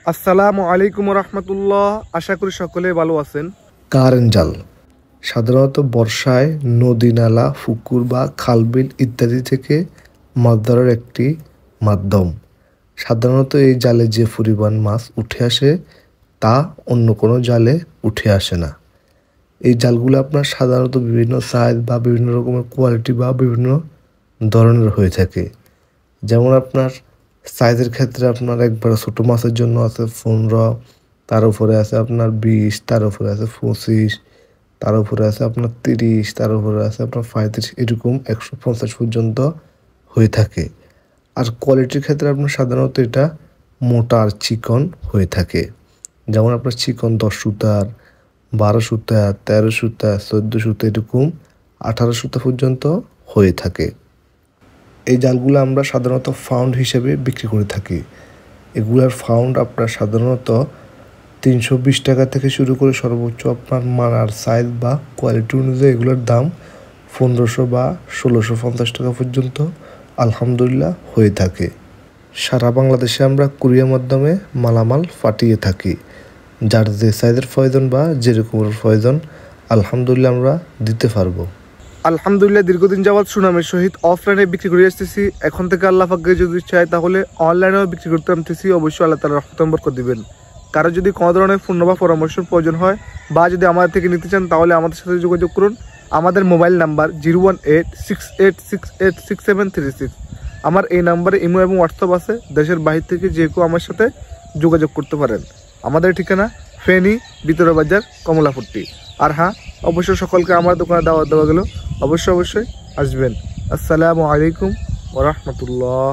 আসসালামু আলাইকুম রহমতুল্লাহ। আশা করি সকলে ভালো আছেন। কারেন্ট জাল সাধারণত বর্ষায় নদী, নালা, পুকুর বা খালবিল ইত্যাদি থেকে মাছ ধরার একটি মাধ্যম। সাধারণত এই জালে যে পরিমাণ মাছ উঠে আসে তা অন্য কোনো জালে উঠে আসে না। এই জালগুলো আপনার সাধারণত বিভিন্ন সাইজ বা বিভিন্ন রকমের কোয়ালিটি বা বিভিন্ন ধরনের হয়ে থাকে। যেমন আপনার সাইজের ক্ষেত্রে আপনার একবারে ছোটো মাছের জন্য আছে 15, তার উপরে আছে আপনার 20, তার উপরে আছে 25, তার উপরে আছে আপনার 30, তার উপরে আছে আপনার 35, এরকম 150 পর্যন্ত হয়ে থাকে। আর কোয়ালিটির ক্ষেত্রে আপনার সাধারণত এটা মোটা আর চিকন হয়ে থাকে। যেমন আপনার চিকন 10 সুতার, 12 সুতা, 13 সুতা, 14 সুতা, এরকম 18 সুতা পর্যন্ত হয়ে থাকে। এই জালগুলো আমরা সাধারণত ফাউন্ড হিসেবে বিক্রি করে থাকি। এগুলার ফাউন্ড আপনার সাধারণত 320 টাকা থেকে শুরু করে সর্বোচ্চ আপনার মান আর সাইজ বা কোয়ালিটি অনুযায়ী এগুলোর দাম 1500 বা 1650 টাকা পর্যন্ত আলহামদুলিল্লাহ হয়ে থাকে। সারা বাংলাদেশে আমরা কুরিয়ার মাধ্যমে মালামাল পাঠিয়ে থাকি। যার যে সাইজের প্রয়োজন বা যেরকমের প্রয়োজন আলহামদুলিল্লাহ আমরা দিতে পারবো। আলহামদুলিল্লাহ, দীর্ঘদিন যাবৎ সুনামের সহিত অফলাইনে বিক্রি করে আসতেছি। এখন থেকে আল্লাহ পাকে যদি চায় তাহলে অনলাইনেও বিক্রি করতে নামতেছি। অবশ্যই আল্লাহ তাআলা রহমত বরকত দিবেন। কারো যদি কোনো ধরনের পণ্য বা পরামর্শের প্রয়োজন হয় বা যদি আমাদের থেকে নিতে চান তাহলে আমাদের সাথে যোগাযোগ করুন। আমাদের মোবাইল নাম্বার 01868686736। আমার এই নাম্বারে ইমো এবং হোয়াটসঅ্যাপ আছে। দেশের বাহির থেকে যে কেউ আমার সাথে যোগাযোগ করতে পারেন। আমাদের ঠিকানা ফেনী, ভিতরে বাজার, কমলাপট্টি। আর হ্যাঁ, অবশ্যই সকলকে আমার দোকানে দাওয়াত দেওয়া গেল। অবশ্যই আসবেন। আসসালামু আলাইকুম ওয়া রাহমাতুল্লাহ।